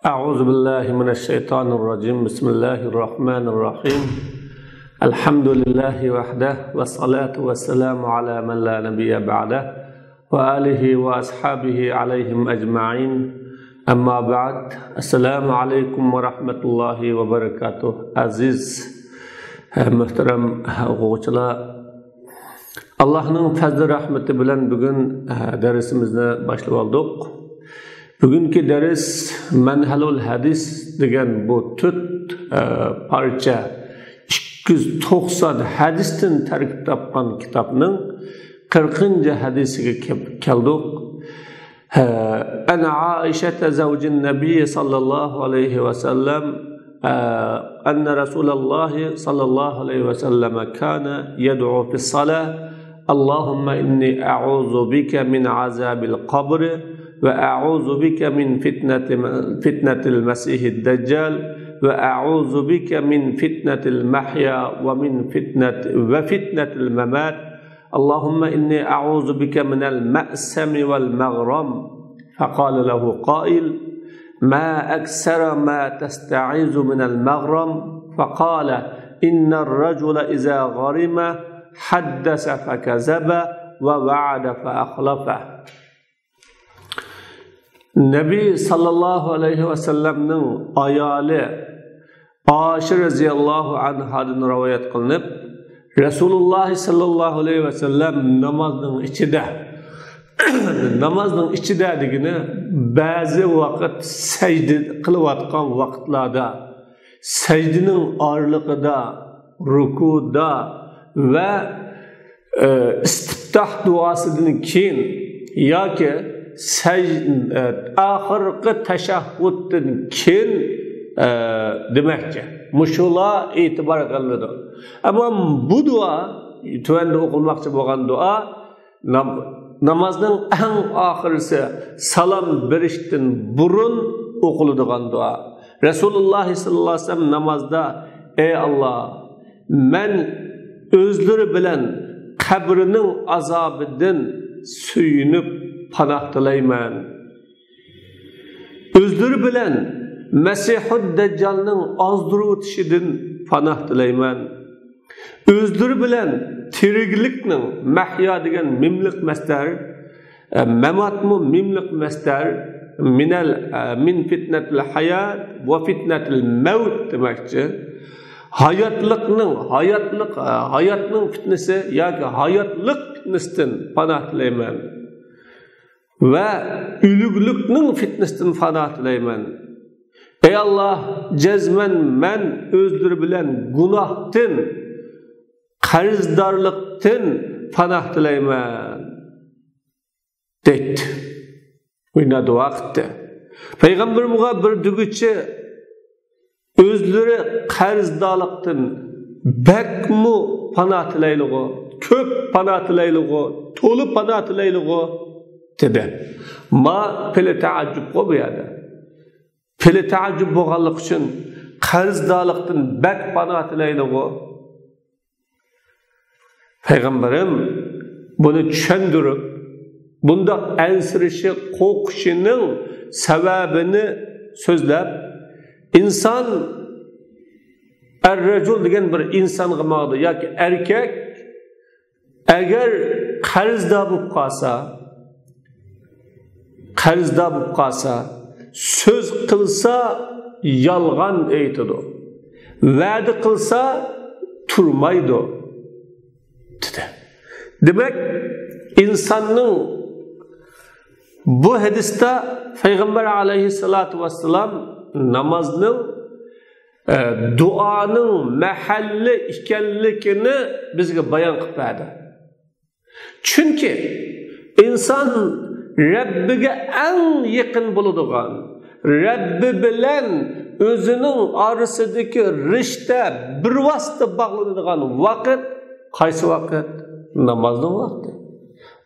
أعوذ بالله من الشيطان الرجيم بسم الله الرحمن الرحيم الحمد لله وحده والصلاة والسلام على من لا نبي بعده وآله وأصحابه عليهم أجمعين أما بعد السلام عليكم ورحمة الله وبركاته عزيز محترم o'quvchilar Allah'ın fazla rahmeti bilen bugün dersimizni başlab oldik. Bugünkü ders Manhalul Hadis degan bu tut parça 290 hadisden tarkib topgan kitapning 40. hadisiga keldik. Ana Aisha zavjin Nabiy sallallahu aleyhi ve sellem anna Rasulullah sallallahu aleyhi ve sellem kana yed'u fi salah Allahumma inni a'udhu bika min azabil qabr وأعوذ بك من فتنة المسيح الدجال وأعوذ بك من فتنة المحيا ومن فتنة الممات اللهم إني أعوذ بك من المأسم والمغرم فقال له قائل ما أكثر ما تستعيذ من المغرم فقال إن الرجل إذا غرم حدث فكذب ووعد فأخلفه Nabi sallallahu aleyhi ve sellem'nin ayali Aşir radiyallahu anhadan rivayet kılınıp Resulullah sallallahu aleyhi ve sellem namazın içide degini bazı vakit secde kılıvatkan vakitlarda secdenin ağırlıkında rukuda ve istiftah duasının keyin yoki ahırkı teşahhüddin kin demekçe. Muşula itibar kılındı. Ama bu dua, tüvende okulmakçı olan dua, namazın en ahırısı salam beriştin burun okuluduğun dua. Resulullah sallallahu aleyhi ve sellem namazda, ey Allah, men özleri bilen kabrinin azabından suyunup panah dilayman. Özleri bilen Mesihud Deccal'ın azdır ötüşüdün panah dilayman. Özleri bilen tirikliknin mahya degen mimlik mesder, mematmu mimlik mesder, min fitnetil hayat ve fitnetil mevt demekçi. Hayatlık fitnesi yoki hayatlık fitnesinden panah dilayman. Ve ülüglüknün fitnesinden panah dilayman. Ey Allah, cezmen men özleri bilen günahtin, qarzdorlikdan panah dilayman. Deydi. Oynadı vaqtda. Peygamberimiz bir dügüçe özleri qarzdorlikdan bakmu panah dilaylığı, köp panah dilaylığı, tolu panah dilaylığı dedi. Ma pele taaccüp o bu yada. Pele taaccüp boğanlık için qarzdorlikdan bak panah dilaylığı. Peygamberim bunu düşündürüp, bunda ensirişi, korkuşunun sebebini sözlep, insan er-recul degen bir insan gımadı, ya ki erkek eğer qarzda bu qalsa, söz kılsa yalgan eytidu. Va'di kılsa turmaydı. Dedi. Demek insanın bu hadiste Peygamber aleyhissalatu vesselam namazının duanın mahalli ikenlikini bizge bayan kıp verdi. Çünkü insan Rabbiga en yakın bulunduğun, Rabbi bilen özünün arasındaki rişte bir vasıta bağlanıdığın vakit, qaysı vakit? Namazın vakti.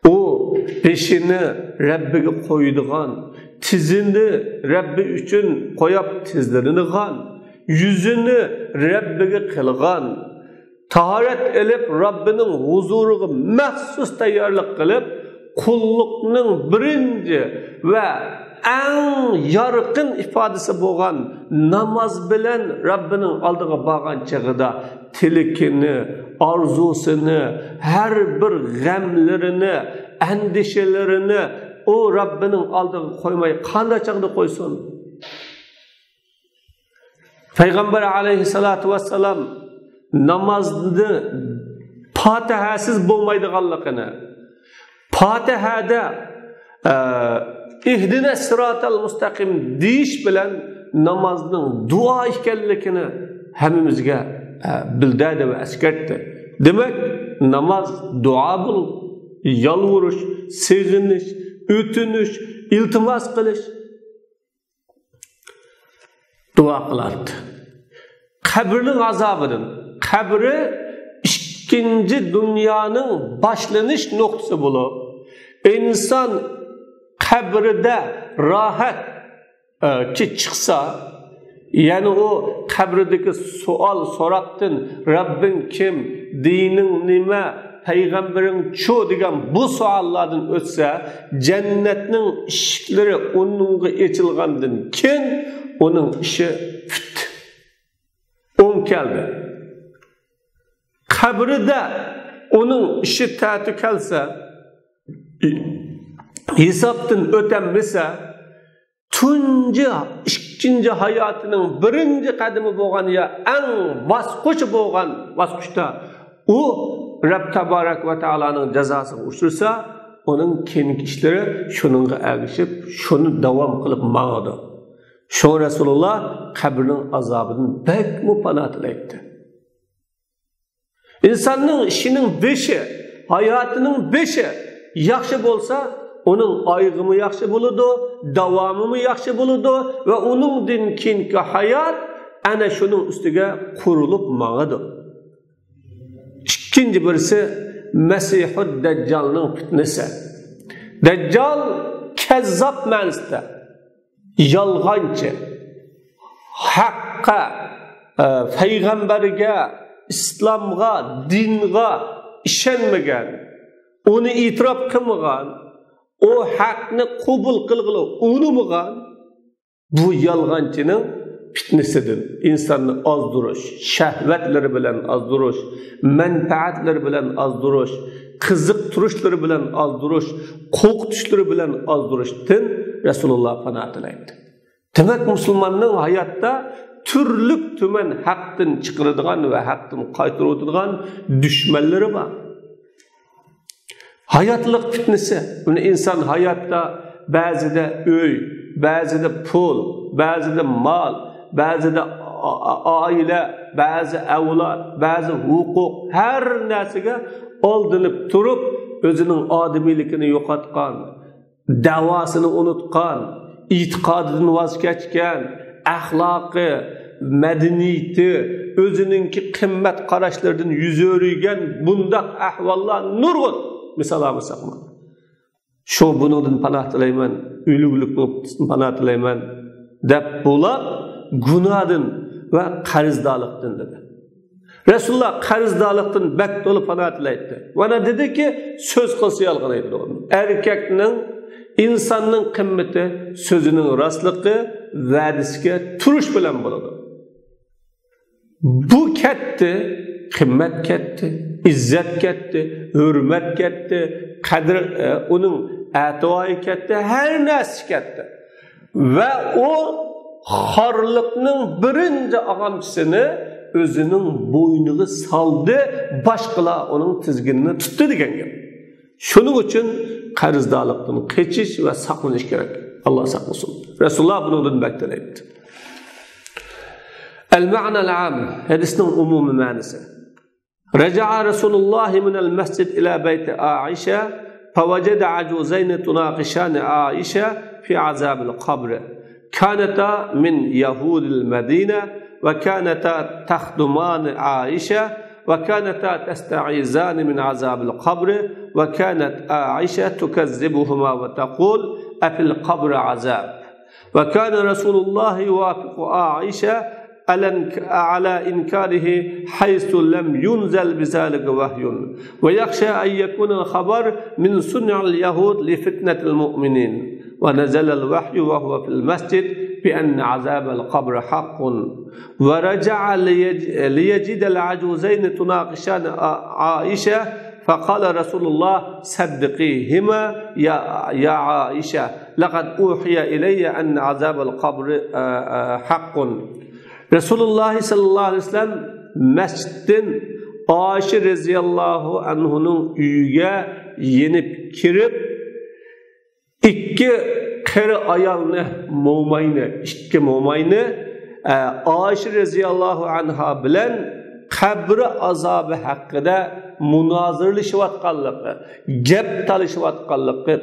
O peşini Rabbiga koyduğun, tizini Rabbi üçün koyup tizlerini kan, yüzünü Rabbiga kılgan, taharet elip Rabbinin huzuruga mahsus tayyorlik kılıp, kullukning birinci ve eng yorqin ifodasi bo'lgan namoz bilan Rabbining oldiga borgan chog'ida tilakini, orzusini, har bir g'amlarini, andishalarini o Rabbining oldiga qo'ymay qanday chog'da qo'ysin? Payg'ambar alayhissalatu vassalam namozni Fatihasiz bo'lmaydiganligini, Fatihada ihdina siratal mustaqim deyish bilan namozning duo ekanligini hammamizga bildirdi va eskartdi. Demak, namoz duo bu, yalvurish, sig'inish, o'tinish, iltimos qilish, duo qilardi. Qabrning azobidan, qabri ikkinchi dunyoning boshlanish nuqtasi bo'lib, inson qabrida rohat chiqsa, ya'ni o qabridagi savol so'roqdan Rabbing kim, dining nima, payg'ambaring chu degan bu savollardan o'tsa, jannatning eshiklari uningga ochilgandan keyin uning ishi bitdi. On keldi. Qabrida uning ishi ta'ti kelsa, hisobdan o'tanmasa, tunji ikkinchi hayotining birinchi qadami bo'lgan ya eng bosqichi bo'lgan bosqichda u Rabb tabarak va taoloning jazosiga uchrasa, uning keyingi ishlari shuningga ergishib, shuni davom qilib ma'noda. Shu Rasululloh qabrning azobidan bek panoh tilaydi. İnsanның işinin beşi, hayatının beşi yaxşı bolsa, onun aygımı yaxşı buludu, davamı yaxşı buludu ve onun dinkinki hayat ana şunun üstüge kurulup mağadı. İkinci birisi Mesihud Deccal'ın fitnesi. Deccal kezzap mensde, yalgancı, hakka, peygamberge, İslamga, dinga işenmegen, onu itiraf kılmagan, o hakni qabul qilg'ili unamagan, bu yalg'onchining fitnesidir. İnsanni azdirish, shahvatlari bilan azdirish, manfaatlari bilan azdirish, qiziqtirishlari bilan azdirish, qo'rqitishlari bilan azdirishdan Rasululloh panoh tilaydi. Demak, musulmonning hayotda türlük tümen haqqdan chiqaradigan va haqqdan qaytaradigan düşmanları var. Hayatlık fitnesi. Bunu insan hayatta bazıda öy, bazıda pul, bazıda mal, bazıda aile, bazı evlat, bazı hukuk, her narsaga aldınıp durup özünün ademilikini yo'qotgan, davasını unutgan, itiqadidan voz kechgan, ahlakı, medeniyeti, özününki kıymet qarashlardan yüz o'rgan bundaq ahvollar nurg'un misollarni saqman. Shu buningdan panoh tilayman, o'liklikdan panoh tilayman deb bo'lib gunohdan va qarzdorlikdan dedi. Rasululloh qarzdorlikdan bak to'lib panoh tilaydi. Mana dediki, so'z qilsa yolg'on aytadi. Erkakning İnsanın kıymeti, sözünün rastlığı, vədisiga turuş bilan bo'ladi. Bu ketdi, qimmat ketdi, izzat ketdi, hurmat ketdi, qadr uning atoyi ketdi, har narsa ketdi. Va o xorliqning birinchi og'amchisini o'zining bo'yniga soldi, boshqalar uning tizginini tutdi degan gap. Shuning uchun qarzdorlikdan qachish va saqlanish kerak. Allah saqlasin. Rasululloh bundan baktalaydi. Al-ma'na al-'am, hadisning umumiy ma'nosi. Raja'a Rasululloh min al-masjid ila bayt Aisha, fawajada ajuzayn tunaqishan Aisha fi azab al-qabr. Kanata min yahud al-Madina wa kanata takhduman Aisha. وكانتا تستعيذان من عذاب القبر وكانت عائشة تكذبهما وتقول أفي القبر عذاب وكان رسول الله يوافق عائشة على إنكاره حيث لم ينزل بذلك وحي ويخشى أن يكون الخبر من صنع اليهود لفتنة المؤمنين ونزل الوحي وهو في المسجد بأن عذاب القبر حق ورجع ليجد العجوزين تناقشان عائشة فقال رسول الله صدقيهما يا عائشة لقد أوحي إلي أن عذاب القبر حق. Resulullah sallallahu aleyhi ve sellem mescidin Ayşe radhiyallahu anhu'nun uyuga yenip kirib ikki qari ayolni ikki mo'mayni Ayşe radhiyallahu anha bilan qabri azobi haqida munozirlashayotganligi, gap talashayotganligi,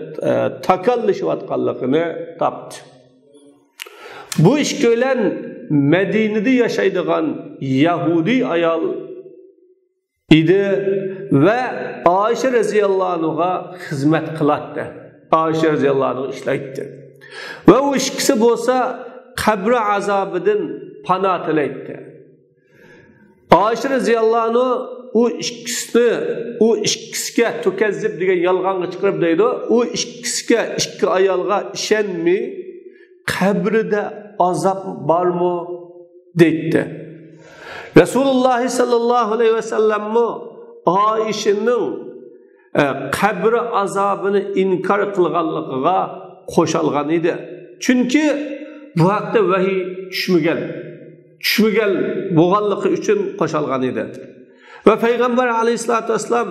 takallashayotganligini topdi. Bu ish bilan Medine'de yaşaydıgan Yahudi ayol idi ve Ayşe radhiyallahu anh'a hizmet kılattı. Ayşe radhiyallahu anh'a işlaytdı. Ve o ikisi bolsa kabri azabından pana tilaytdı. Ayşe radhiyallahu anh'a o ikisiga tukazzib degan yolg'onga chiqarib deydi. O ikki ayolga ishonmay kabrida azap var mı dedi. Resulullah sallallahu aleyhi ve sellem Ayşe'nin kabri azabını inkar kılganlığa koşalgan idi. Çünkü bu hakta vahiy düşmügen boğanlığı için koşalgan idi. Ve Peygamber aleyhissalatü vesselam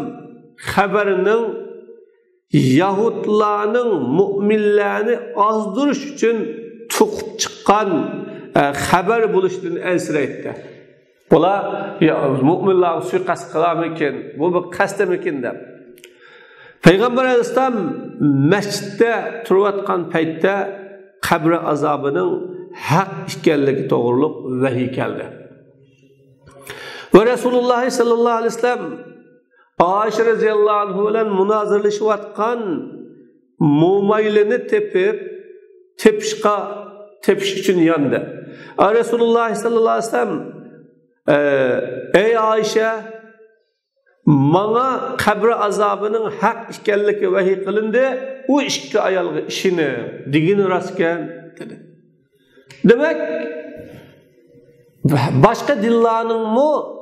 haberinin Yahudlarının müminlerini azdırış için tutup çıkan haber buluştuğunu ensireydi. Ola müminler suikast kılamıken, bu bir kastemiken de. Peygamber Aleyhisselam mescitte turvatkan peytte kabri azabının hak işkenligi doğruluk vahiy geldi. Ve Resulullah sallallahu aleyhi ve sellem Ayşe radhiyallahu anhu ile münazirleşiyotgan mo'maylini tepiş için yandı. Resulullah sallallahu aleyhi ve sellem ey Ayşe bana kabri azabının hak işkenligi vahiy kılındı. O ikki ayolga işini digini rastken dedi. Demek başka dillarının mu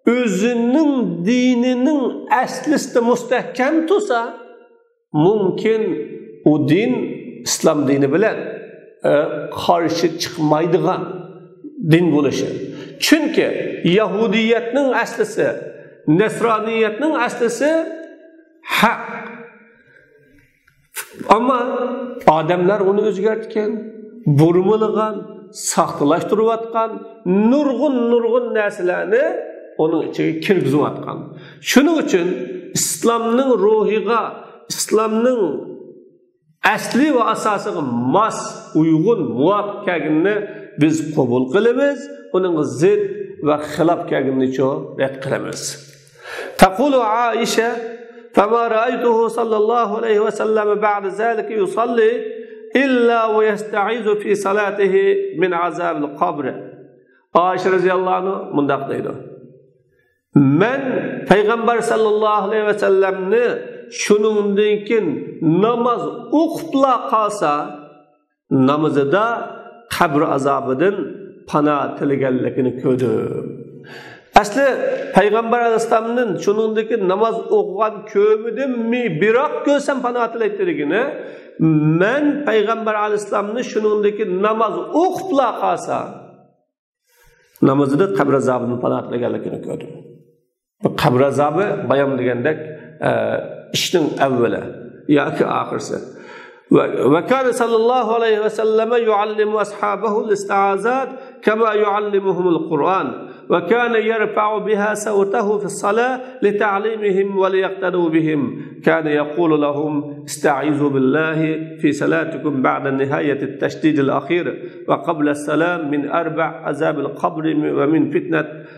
özünün dininin aslisi müstehkem tutsa mümkün o din İslam dini bilen karşı çıkmaydıgan din buluşu. Çünkü Yahudiyetinin aslisi, Nesraniyetinin aslisi hak. Ama adamlar onu özgertken, burmalagan, saxtalaştırıvatkan, nurgun neslerini onun içine kirgizivatkan. Şunun için İslam'ın ruhiga, İslam'ın asli ve asasıga mas, uygun, muvaffakligini biz kabul kılımız, onun zid ve xilaf kelganini çok ret kılımız. Taqulu Aisha, فما رأيته صلى الله عليه وسلم بعد ذلك يصلي إلا ويستعيذ في صلاته من عذاب القبر. Aisha radhiyallahu anhu mundaq deydi. Men Peygamber sallallahu aleyhi ve sellemni şunundan keyin namaz o'qitla qalsa namazida qabr azobidan pana tilaganligini ko'rdim. Asli Peygamber Aleyhisselam'ın şunundaki namaz okuyan kömüdüm mi birak görsem pana tilaytligini men Peygamber Aleyhisselam'ın şunundaki namaz o'qitla qalsa namazida qabr azobidan pana tilaganligini ko'rdim. Bu qabr azobi bayon degandek ishning avvali yoki oxirisi. وكان صلى الله عليه وسلم يعلم أصحابه الاستعاذات كما يعلمهم القرآن وكان يرفع بها صوته في الصلاة لتعليمهم وليقتدوا بهم. كان يقول لهم استعيذوا بالله في صلاتكم بعد نهاية التشديد الأخير وقبل السلام من 4 عذاب القبر ومن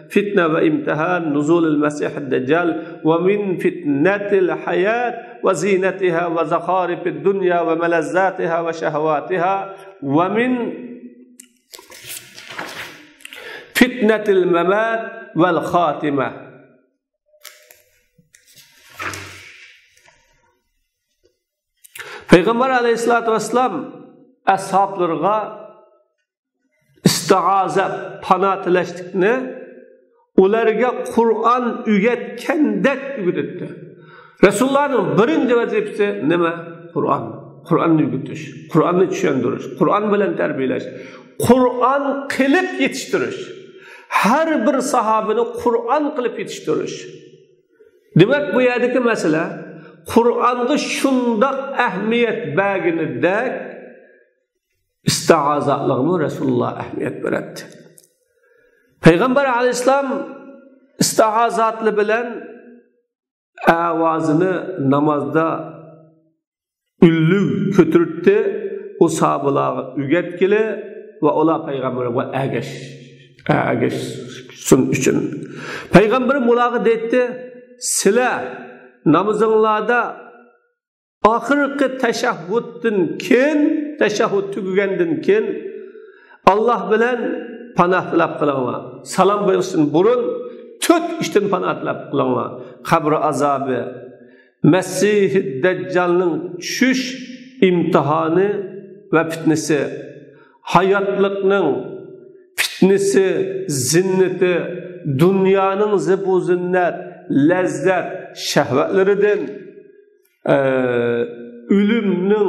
فتنة وامتحان نزول المسيح الدجال ومن فتنة الحياة وزينتها وزخارف الدنيا وملذاتها وشهواتها ومن فتنة الممات والخاتمة. Peygamber aleyhissalatu vesselam ashablarına istiaza pana tileştikni ularga Kur'an ügetkendek ügütdi. Resulullah'ın birinci vazifesi nima? Kur'an. Kur'an'ı ügütüş, Kur'an'ı düşündürüş, Kur'an bilen terbiyeleş, Kur'an kılıp yetiştiriş. Her bir sahabini Kur'an kılıp yetiştiriş. Demek bu yerdeki mesele Kur'an'da şundak ehmiyet belgini dek istiazatlığını Resulullah ehmiyet veretti. Peygamber aleyhisselam istiazatlı bilen avazını namazda üllü kötürttü, o sahabalara ügetkili ve ola Peygamber'e ägeş sun üçün. Peygamber'im olağı deydi, sile namazınlarda ahirki teşahhüddin kin, teşahhüd tügügendin kin, Allah bilen panah tilap kılınma, salam buyursun burun, tüt işten panah tilap kılınma, kabr azabı, Mesih-i Deccal'ın çüş imtihanı ve fitnesi, hayatlıkның fitnesi, zinneti, dünyanın zibu zinnet, lezzet, şehvetlerinden, ölümün,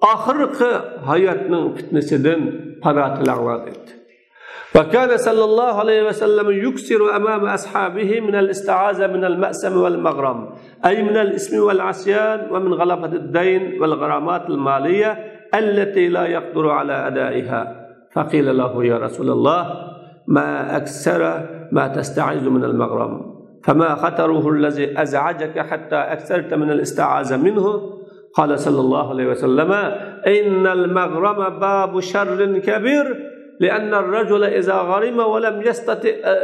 ahirki hayatının fitnesinden panatilanlar etti. وكان صلى الله عليه وسلم يكثر أمام أصحابه من الاستعاذة من المأسم والمغرم أي من الإثم والعصيان ومن غلبة الدين والغرامات المالية التي لا يقدر على أدائها فقيل له يا رسول الله ما أكثر ما تستعيذ من المغرم فما خطره الذي أزعجك حتى أكثرت من الاستعاذة منه قال صلى الله عليه وسلم إن المغرم باب شر كبير لأن الرجل إذا غرم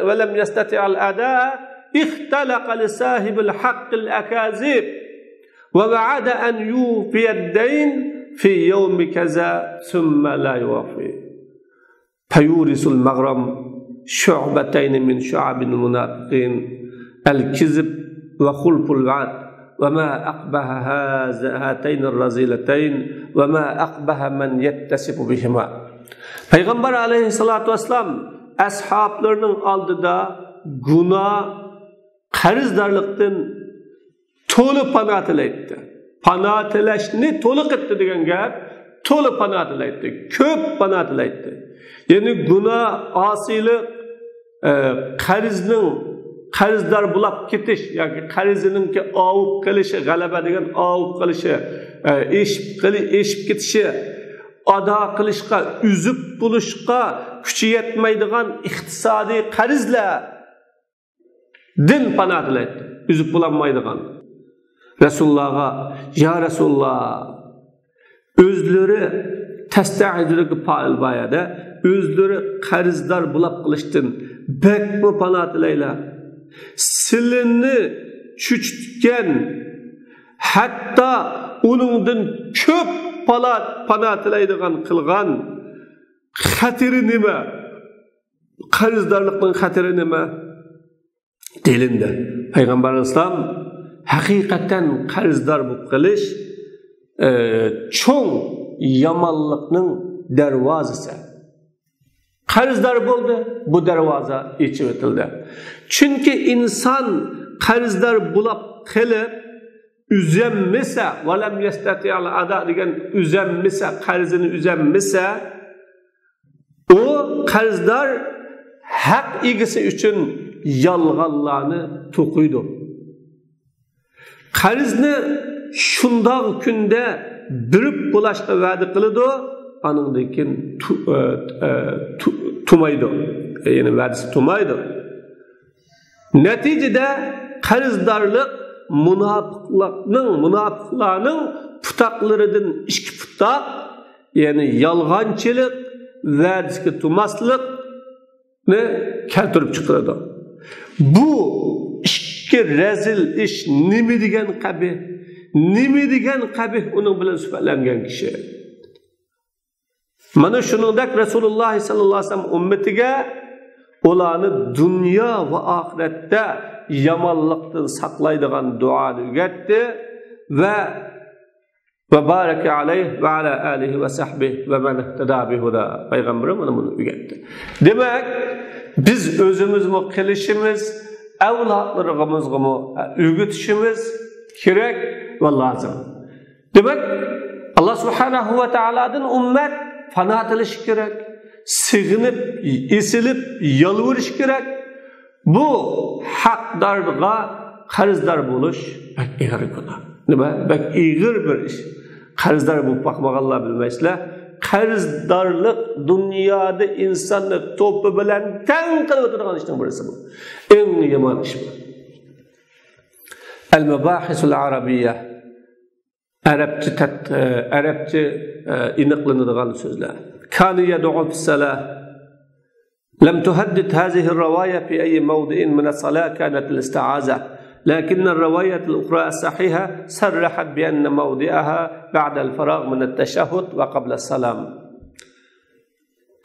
ولم يستطع الأداء اختلق لصاحب الحق الأكاذيب ووعد أن يوفي الدين في يوم كذا ثم لا يوفي فيورث المغرم شعبتين من شعب المنافقين الكذب وخلف الوعد وما أقبح هاتين الرذيلتين وما أقبح من يتسب بهما. Peygamber aleyhissalatu vesselam ashablarının aldıda günah, qarzdarlıktan tolu panatilaydi. Panatilaşni tolu qıttı degen gap, tolu panatilaydi. Köp panatilaydi. Yani günah, asilik, qarzdar bulap ketiş, yani qarzininki avup qilishi, g'alaba degan avup qilishi, eşip ketişi, ada qilishga, üzüp bulishga kuchi yetmaydigan iqtisodiy qarzlar din panoh tilaydi. Üzüp bulanmaydigan. Resulullah'a ya Resulullah özleri testa'izuligi fail bayada özleri qarzdar bulap qilishdan bek bu panoh tilaylar. Silini çüçtken hatta onundan köp panoh tilaydigan qilgan xatiri nima? Qarzdarlikning xatiri nima? Delindi. Peygamber Aleyhisselam haqiqatan qarzdar bu qilish çoğ yamanlıkning darvozasi. Qarzdar bo'ldi, bu darvoza yechib etildi. Chunki inson qarzdar bo'lib qilib üzemmese ve lem yestati'al ada degan üzemmese, qarzini üzemmese o qarzdar haq egisi uchun yalğanlarni to'qiydi. Qarzni shundoq kunda birib bo'lashga va'da qiladi, andan keyin tumaydi. Yani va'dasi tumaydi. Neticede qarzdarlik münafıklarının putaklarının iki putak, yani yalğançılık, va'dasiga tumaslık ne keltirip çıkırdı. Bu iki rezil iş nimi degan qabih, nimi degan qabih onun bilan suhbatlangan kishi. Mana shuningdek Rasululloh sallallohu alayhi vasallam ummatiga ularni dunyo va oxiratda yamanlıktan saklaydıgan duanı ügetti ve ve baraka aleyh ve ala alihi ve sahbihi ve men ihteda bihuda. Peygamberim bunu öğretti. Demek biz özümüzmü kılışımız, evlatlarımızı mı öğütüşümüz gerek ve lazım. Demek Allah Subhanahu ve Taala'dan ümmet fana tiliş gerek, sığınıp, isilip, yalvarış gerek. Bu hakdarga qarzdar buluş bek igir günah. Nima? Bek igir bir iş. Qarzdar bulup bakmaganlar bilmeysizler. Qarzdarlık dünyada insanı topu bilen teng qilib o'tirgan ishning birisi bu. Eng yomon ish bu. El-Mebahisul Arabiyya. Arapça iniqlanadigan so'zlar. Kana yad'u fis-salah. لم تهدد هذه الرواية في أي موضع من الصلاة كانت الاستعاذة لكن الرواية الأخرى الصحيحة صرحت بأن موضعها بعد الفراغ من التشهد وقبل السلام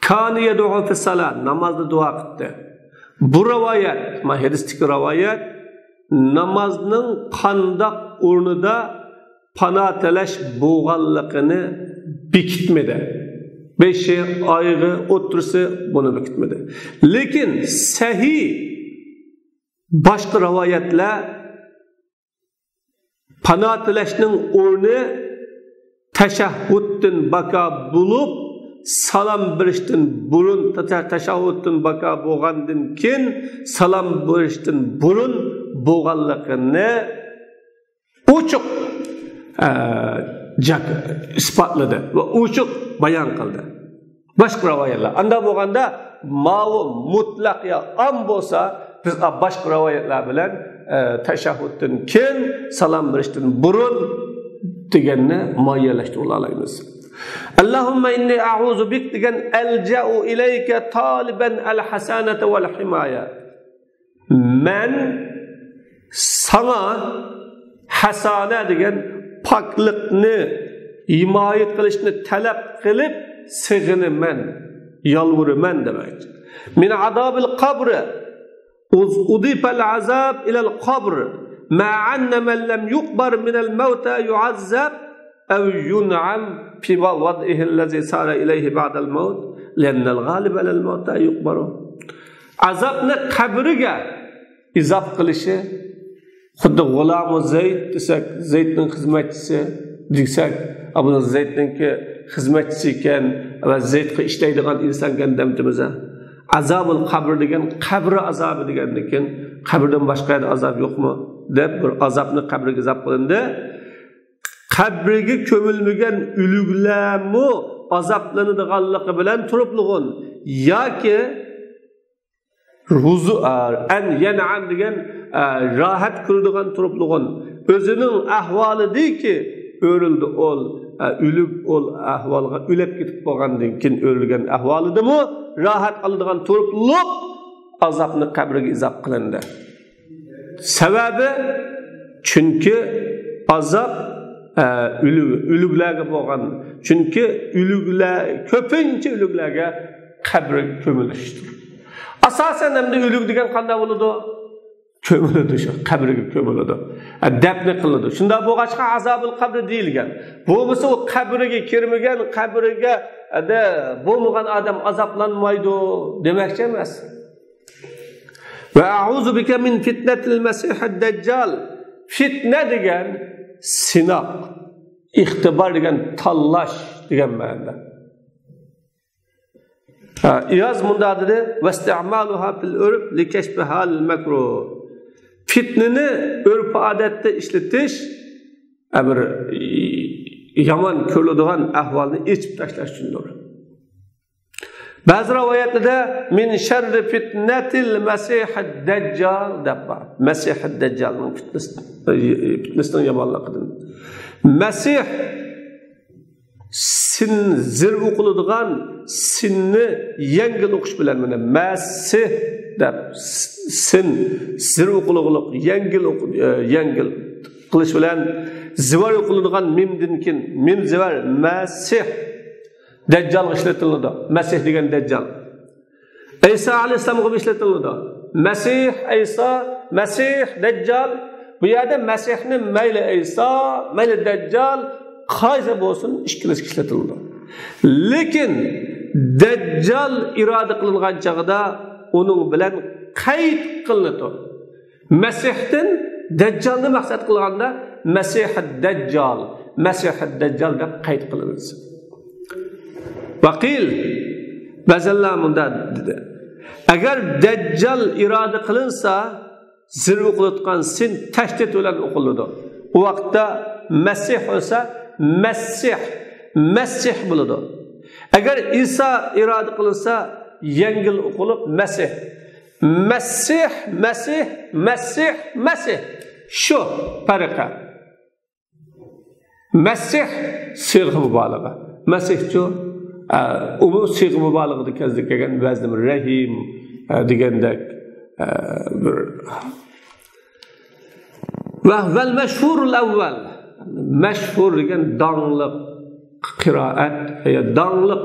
كان يدعو في الصلاة نماز دعا قلت bu rivayet ma hadistiki rivayet namazning qandaq o'rnida pana talash bo'lganligini bekitmadi. Beşi, aygı, otursa bunu bekitmedi. Lekin sahih başka rivayetler pana tilashning o'rni tashahhuddan baka bulup salam berishdan burun tashahhuddan baka bo'lgandan keyin salam berishdan burun bo'lganligini ochiq isbotladı ve uçuk bayan kıldı. Başka rivayetler. Anda bo'lganda ma'lum mutlaq ya am bo'lsa biz başka rivayetler bilan tashahhuddan keyin salom berishdan burun deganni moyillashtirib olamiz. Allahumma inni a'udhu bik degan alja'u ilayka taliban al-hasanata wal himaya. Men sana hasana degan paklıkni himayet qilishni talab qilib sig'inaman, yalvuraman demek. Min azabil qabr udifa al-azab ila al-qabr ma anna man lam yuqbar min al-mauta yu'azzab aw yun'am fi wad'ihi allazi sara ilayhi ba'da al-maut lianna al-ghalib ala al-mauta yuqbaru. Azabni qabriga izof qilishi xuddi G'ulom Zayd desak, Zaydning xizmatchisi desak, Abu Zaydninki xizmatchisi ekan va Zaydga ishlaydigan inson ekan demdimiz. Azobul qabr degan qabr azobi degandan keyin qabrdan boshqa azob yo'qmi deb bir azobni qabriga izof qilindi. Qabriga ko'milmagan uluglarmi azoblanadiganligi bilan turiblig'un yoki ruzu an yan'am degan rahat ko'radigan turiblig'un o'zining ahvolidiki o'rildi ol o'lib ol ahvolga o'lib ketib qolgandan keyin o'rilgan ahvolidimi rahat oladigan turibliq azobni qabriga izof qilindi. Sababi chunki azob o'luglarga bo'lgan. Chunki o'luglar ko'pincha o'luglarga qabr ko'milishdir. Asasen hem de ölük degan qanday bo'ladi? Kömülüdü şu, qabriga kömülüdü. Dafn qiladi. Shunda bo'lg'achqa azobul qabr deyilgan. Bo'lmasa o qabriga kirmagan, qabriga bo'lmagan odam azoblanmaydi demakchi emas. Va a'uzu bika min fitnatil masihid dajjal. Fitna degan sinoq, ixtibor degan tanlash degan ma'noda. İyaz munda dedi vesti'maluha fil urf li keşfi halil makruh. Fitneni örf adette işletish bir yomon ko'riladigan ahvolni yechib tashlash uchundir. Ba'zi rivoyatlarda min sharri fitnatil masihid dajjal deb bor. Masihid dajjalning fitnasining yomonligidan. Masih sin zir o'qiladigan sinni yengil o'qish bilan mana masih deb sin zir o'qiladigan yengil qilish bilan zivar o'qiladigan mimdan keyin mim zivar masih dajjal ishlatiladi. Masih degan dajjal. İsa alayhisalomga ishlatiladi. Masih İsa, Masih dajjal. Bu yerda Masihni mayli İsa, mayli dajjal qaysi bo'lsin ishqilishga ishlatildi. Lekin Dajjal iroda qilingan chaqda uning bilan qayd qilinadi. Masihdan Dajjalni maqsad qilganda Masih-ad-Dajjal deb qayd qilinadi. Vaqil bazallar munda dedi. Agar Dajjal iroda qilinsa, zirv qilayotgan sin tashdid bilan o'qiladi. U vaqtda Masih bo'lsa, Masih bo'ladi. Agar Isa iroda qilinsa, yengil o'qilib Masih. Shu farqi. Masih sig'i mubolag'a. Masihchu u sig'i mubolag'ada kezdik kelgan vazni Rahim degandek va val mashhurul avval. Mashhur degan dongliq qiroat ya dongliq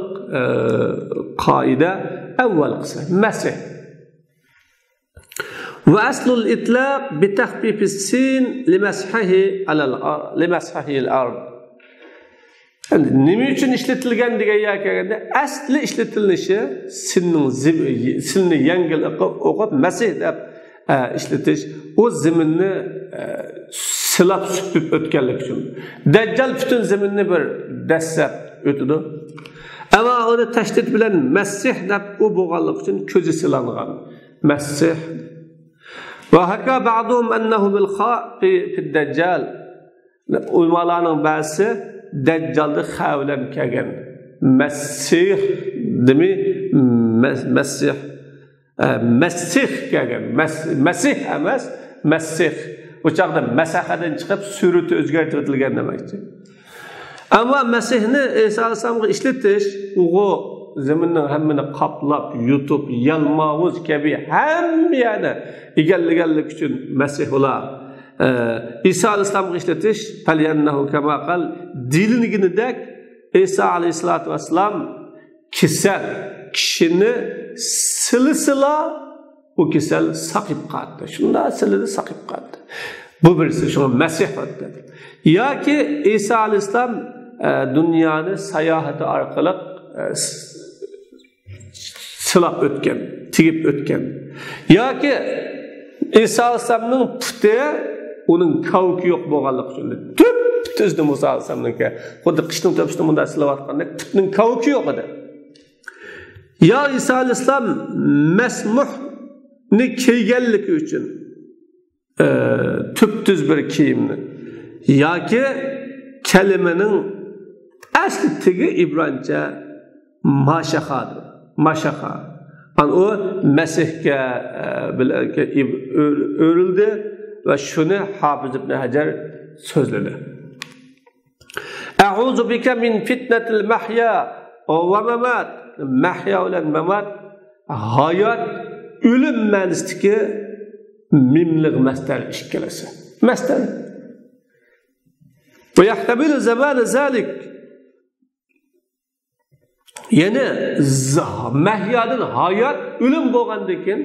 qoida avval qism Masih. وأصل الإطلاق بتخفيف السين لمسحه الأرض. Nima uchun ishlatilgan degan yakaganda asli ishlatilinishi sinni yengil o'qib masih deb ishlatish o zaminni silab supib o'tganlik uchun. Dajjal butun zaminni bir dastlab o'tdi. Ammo uni tashdid bilan masih deb u bo'lganlik uchun ko'zi silangan. Masih وحكى بعضهم أنه بالخاء في الدجال ومالانın bazı Dajjal'da xavlan kelgan Masih demi Masih kelgan Masih emas Masih o chaqda masahadan chiqib surati o'zgartirilgan demakchi. Ammo Masihni Isa alayhisolamga ishlatish u zaminning hammani qaplab, yutib, yalmavuz kabi hammani egallaganlik uchun Masih ular İsa alayhisolamga ishlatish falyannahu kama qal dilinigidek İsa alayhisolatu vassalam kasal kishini silsila o kasal saqib qoldi. Shunda silida saqib qoldi. Bu birisi shu Masih dedi. Yoki İsa alayhisolam dunyoni sayohati orqali silab o'tgan, tigib o'tgan. Yoki İsa alayhisolamning puti uning kavki yo'q bo'lganligi uchun tüzdü Musa alayhisolamniki. Xuddi qishning topishda bunda silayotgandek putning kavki yo'q edi. Ya İsa alayhisolam masmuhni kiyganligi uchun tüz bir kiyimni yoki kalimaning asli tigi ibrancha Maşaha. An o Mesih'e örüldü ve şunu Hafız İbn Hacer sözledi. Eûzu bike min fitnetil mahya ve memat. Mahya ile memat hayat ölüm ma'nosidagi mimliq masdar ishkalasi. Masdar. Ve yahtamilu zaman zalik. Yani mahyadan hayat ölüm bo'lgandan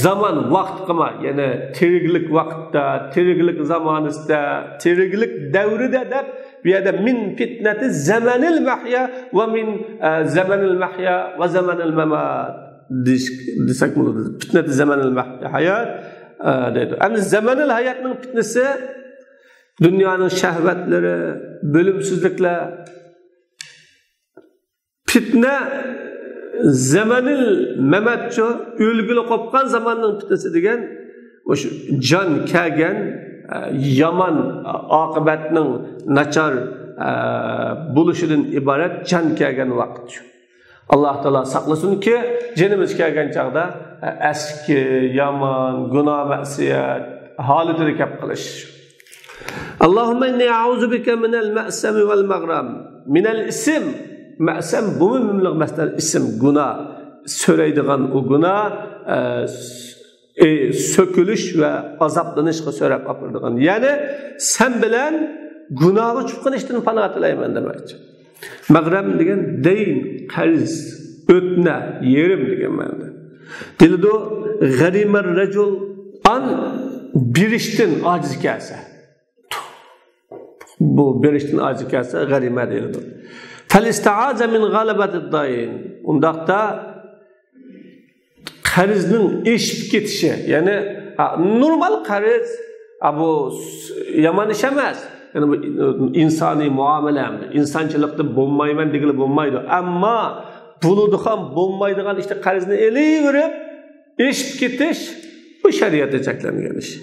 zaman vaqt qilma, yani tiriklik vaqtda, tiriklik zamonida, tiriklik davrida deb bu yerda min fitnati zamanil mahya va min zamanil mahya va zamanil mamat desak bo'ladi. Fitnati zamanil mahya hayat deydi. Endi zamanil hayotning fitnasi dunyoning shahvatlari, bölümsüzlikler. Fitne zamanil memetço ülgülü kopkan zamanın fitnesi degen o can kelgen yaman akıbetinin načar buluşunun ibaret can kelgen vakit. Allah Teala saklasın ki canımız kelgen çağda eski yaman günah me'siyet halidir kep kılış. Allahümme inni a'uzu bike minel me'semi vel maghram minel isim. Ma'sam bu mümlük mesler isim günah söyleydiğin o günah sökülüş ve azaplanışqa söylep apırdığın. Yani sen bilen günahı çıkın işten pana tilayman demekçi. Maghram degen deyn, qarz, ötne, yerim degen ma'noda. Dildo g'arimar rajul an bir ishdan ojiz kelsa. Bu beriştin acı kelse garime deyildi. Felistaaza min galabati dayin. Undaqda qarizning eshib ketishi, ya'ni normal qariz bu yaman ish emas. Yani bu insani muomalamda, insonchilikda bo'lmayman degili bo'lmaydi. Ammo buludi ham bo'lmaydigan işte qarizni elaverib, eshib ketish bu shariatda cheklangan ish.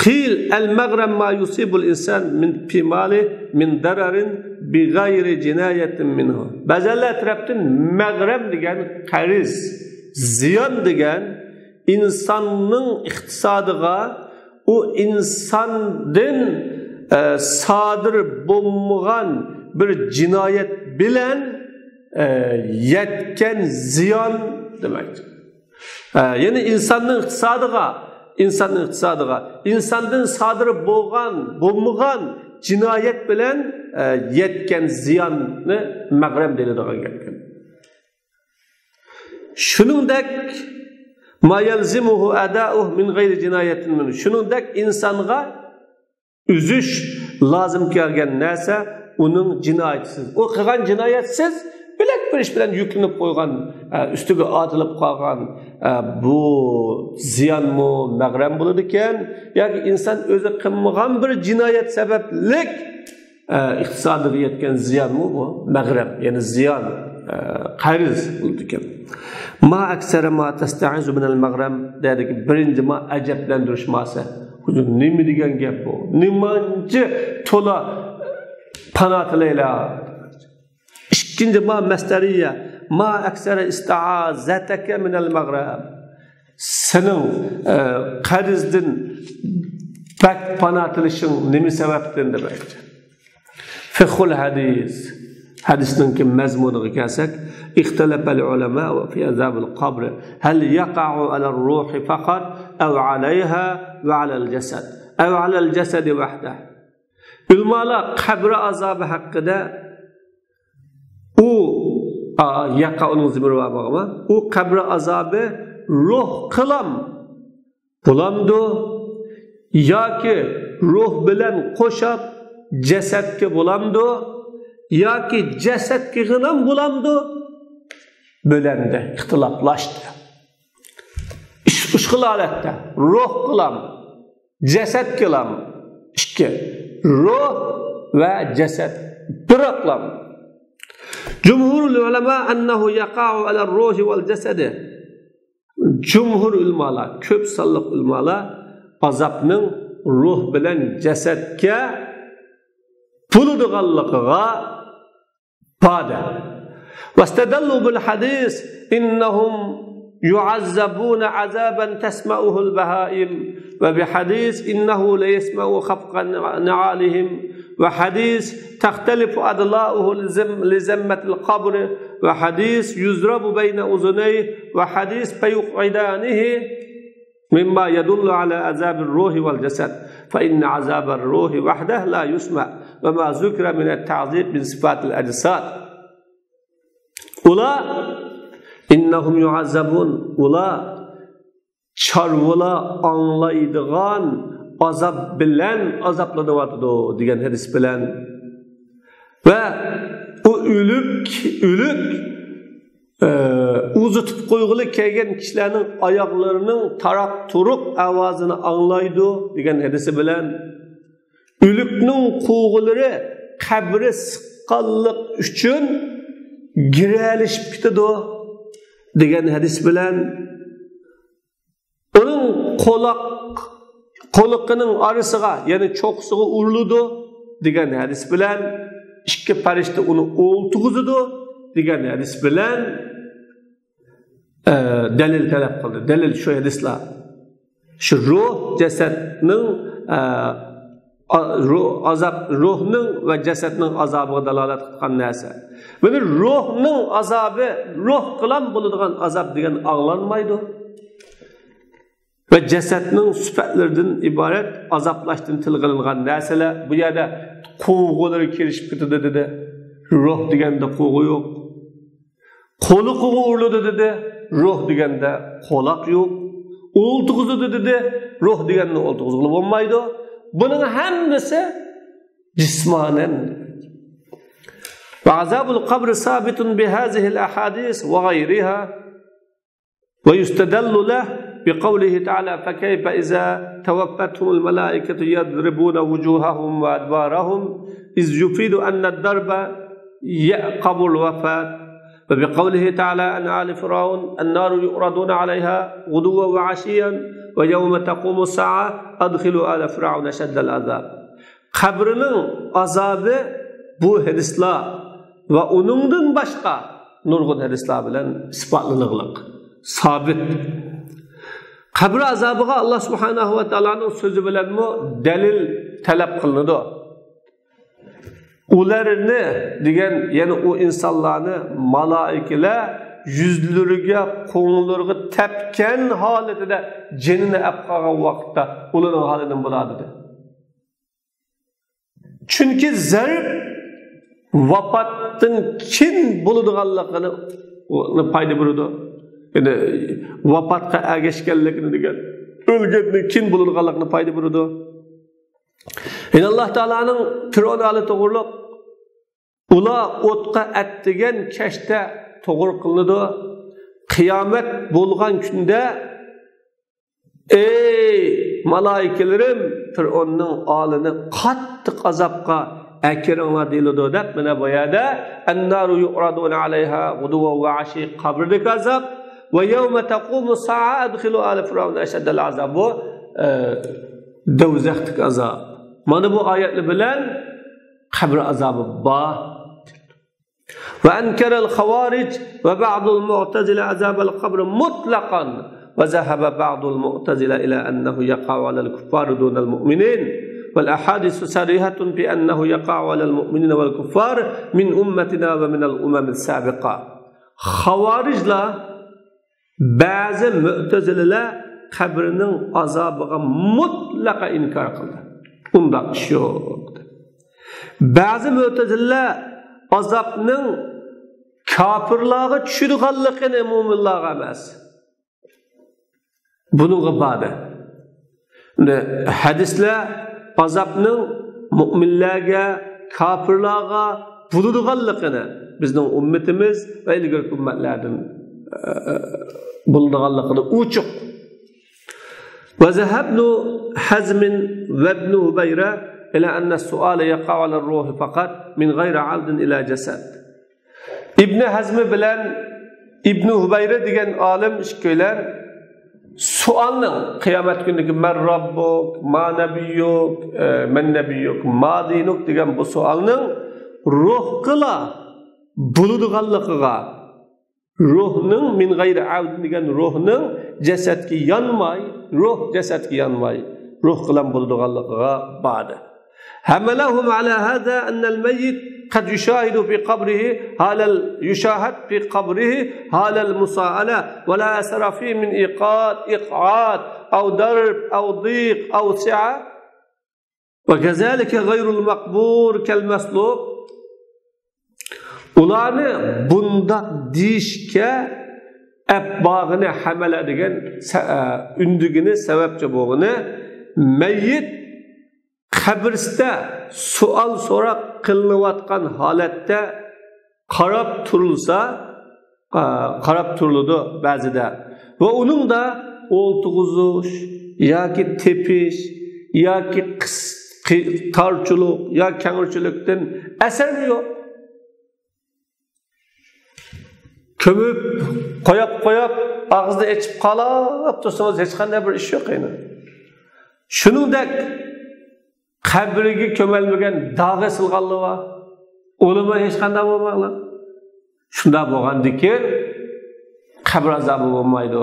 Qil al-maghram ma yusibul insan min pimali min dararin bi g'ayri jinoyatin minhu. Ba'zilar tarafdan mag'ram degan qariz, ziyon degan insonning iqtisodiga, u insondan sodir bo'lmagan bir jinoyat bilan yetken ziyon demektir. Yani insanın iqtisodiga, insandan sodir bo'lmagan jinoyat bilan yetken ziyonni mag'ram deyiladigan gapdir. Shuningdek ma yalzimuhu ada'uhu min g'ayri jinoyatin min. Shuningdek insonga üzüş lazım kelgan narsa uning jinoyatsiz. O qilgan jinoyatsiz bilak bir ish bilan yuklanib qo'ygan, ustiga otilib qolgan bu ziyonmi, mag'ram bo'ladi ekan, yoki inson o'zi qilmagan bir jinoyat sabablik iqtisodiga yetgan ziyonmi bu mag'ram, ya'ni ziyon, qariz bo'ladi ekan. Ma aksara ma tasta'izu min al-mag'ram dediki birinchi ma ajablantirishmasa. Nima degan gap bu? Nimanchi to'la panatilayla. İkinci ma masdariya ma aksara isti'azataka min al-maghrab. Senin qarizdan bak panatilishing nima sababdan demekdir. Fiqhul hadis. Hadisning mazmuniga kelsak, ixtalafa al-ulama fi azab al-qabr hal yaqa'u ala ar-ruh faqat aw 'alayha wa 'ala al-jasad aw 'ala al-jasad wahdah. Ulamalar qabr azobi haqida u yaqa'uning zimri va bag'ma, u qabr azobi ruh qilam bulamdi yoki ruh bilan qo'shib jasadga bulamdi yoki jasadga g'inam bulamdi bo'landi, ixtiloflashdi. Uch xil holatda ruh qilam, jasad qilam, ikki ruh va jasad bir qilam. Cumhurul ulama annahu yaqa'u ala ar-ruh wal jasad. Cumhur ulamalar, ko'p sonliq ulamalar azobning ruh bilan jasadga puladiganligiga bada. Wastadallu bil hadis innahum yu'azzabuna azaban tasma'uhu al-bahaim wa bi hadis innahu la yasma'u khafqan na'alihim wa hadis takhtalifu adla'uhu li zammat al-qabr wa hadis yuzrabu bayna uzunayhi wa hadis fayuqidanihi mimma yadullu ala azab ar-ruhi wal jasad fa inna azab ar-ruhi wahdahu la yusma wa ma zukira min at-ta'zib min sifat al-ajsad. Ula innahum yu'azzabun, ula çarvula anlaydigan azab bilan azablanyapti degan hadis bilan va u ölük uzatib qo'yg'ili kelgan kishilarning oyoqlarining taraq turuq ovozini anglaydi degan hadisi bilan ölükning qo'g'ilari qabri siqqanlik uchun giralishib ketadi degan hadis bilan uning qo'liqining orasiga, ya'ni cho'qsiga uriladi degan hadis bilan ikki farishta uni o'ltig'izadi degan hadis bilan dalil talab qildi. Dalil shu hadislar. Shu ruh jasadning ruhning va jasadning azobiga dalolat qilgan narsa. Buni ruhning azobi, ruh qilam bo'ladigan azob degan anglanmaydi. Ve jasadning sifatlaridan iborat azoblashdan tilg'ilingan narsalar bu yerda qo'g'ilari kelishib ketadi dedi. Ruh deganda qo'g'i yo'q. Qo'li uriladi dedi. Ruh deganda qo'loq yo'q. O'ltig'izadi dedi. Ruh deganda o'ltig'izg'ili bo'lmaydi. Buning hammasi cismanen. Ve azabul kabr sabitun bihazihil ahadis ve gayriha ve yustedallu leh bi kavlihi ta'ala fekeyfe iza tevaffethumul melaiketu yadribuna vucuhahum ve adbarahum iz yufidu enned darbe ye'kabul vefat. وبقوله تعالى عن آل فرعون النار يؤردون عليها غدوا وعشيا ويوم تقوم الساعة أدخلوا آل فرعون أشد العذاب. Kabrinin azabı bu hadisler ve onundan başka nurgun hadisler bilen ispatlanıqlıq, sabit. Kabr azabıga Allah subhanahu ve ta'ala'nın sözü bilen mi delil talep kılındı. Ularını diyen yani o insanlarını malaikeler yüzlürüge, konularına tepken haletinde cenine epkagan vakitte onların halinin buladıdır. Çünkü zerb vapattın kim buluduğallığını payda buludu. Yani vapatka ergeçkellikini diyen ölgedini kim buluduğallığını payda buludu. Yani Allah Teala'nın Firavun alı toğurluq ula otqa ettigen keşte toğur kılındı. Kıyamet bulgan günde ey malaikelerim Firavun'un alını kattık azapka ekirinler deyildi dep mene boyada ennaru yu'raduna aleyha guduva ve aşi kabirlik azap ve yevme tekumu sa'a edhilu ala Firavun eşeddel azab bu devzektik azap. Mana bu ayetli bilen kabir azabı bah. Ve enkerel havaric ve ba'dul mu'tezile azabel kabr mutlakan ve zahaba ba'dul mu'tezile ila ennehu yaka'u alel kuffar dunel mu'minin vel ahadisu sarihatun fi ennehu yaka'u alel mu'minin vel kuffar min ummetina ve minel umemil sabiqa. Havaricla bazı mu'tezileler kabrinin azabıga mutlaka inkar kıldı. Bunda iş yok. Bazı mu'tezileler azapның kafirlarga tushirganligini mo'minlarga emas. Buningga ba'da. Hadislar azapның mo'minlarga, kafirlarga buladiganligini bizning ummatimiz va ilgari ummatlardan buladiganligini uchuq. Ve zahabnu hazmin ve ibn Hubayra ila anna as-su'ala yaqa'u 'ala ar-ruh faqat min ghayri 'aldin ila jasad. İbn Hazm bilen İbn Hubayra degan olim ishköyler sualning qiyomat kunidagi man robbuk, ma nabiyyuk, man nabiyyuk, ma dinuk degan bu sualning ruhqila buladiganligiga ruhning min ghayri 'aldin degan ruhning jasadga yanmay, ruh jasadga yanmay, ruh bilan buladiganligiga ba'da. حملهم على هذا أن الميت قد يشاهد في قبره يشاهد في قبره حال المصاءلة ولا أثر فيه من إقعاد أو درب أو ضيق أو سعة وكذلك غير المقبور كالمسلوب. Ularni bundaq deyishga abbag'ini hamala degan undigini sababchi bo'lg'ini mayyit qabrda sual so'rab qilinayotgan holatda qarab turildi ba'zida va uning da o'ltig'izish yoki tepish yoki torchilik yoki kangirchilikdan asar yo'q. Kömüp qo'yib og'zida ichib qolib tursangiz hech qanday bir ish yo'q endi. Shuningdek qabriga ko'milmagan dog'i silganligi bor. O'limi hech qanday bo'lmagan. Shunda bo'lgandiki qabr azobi bo'lmaydi.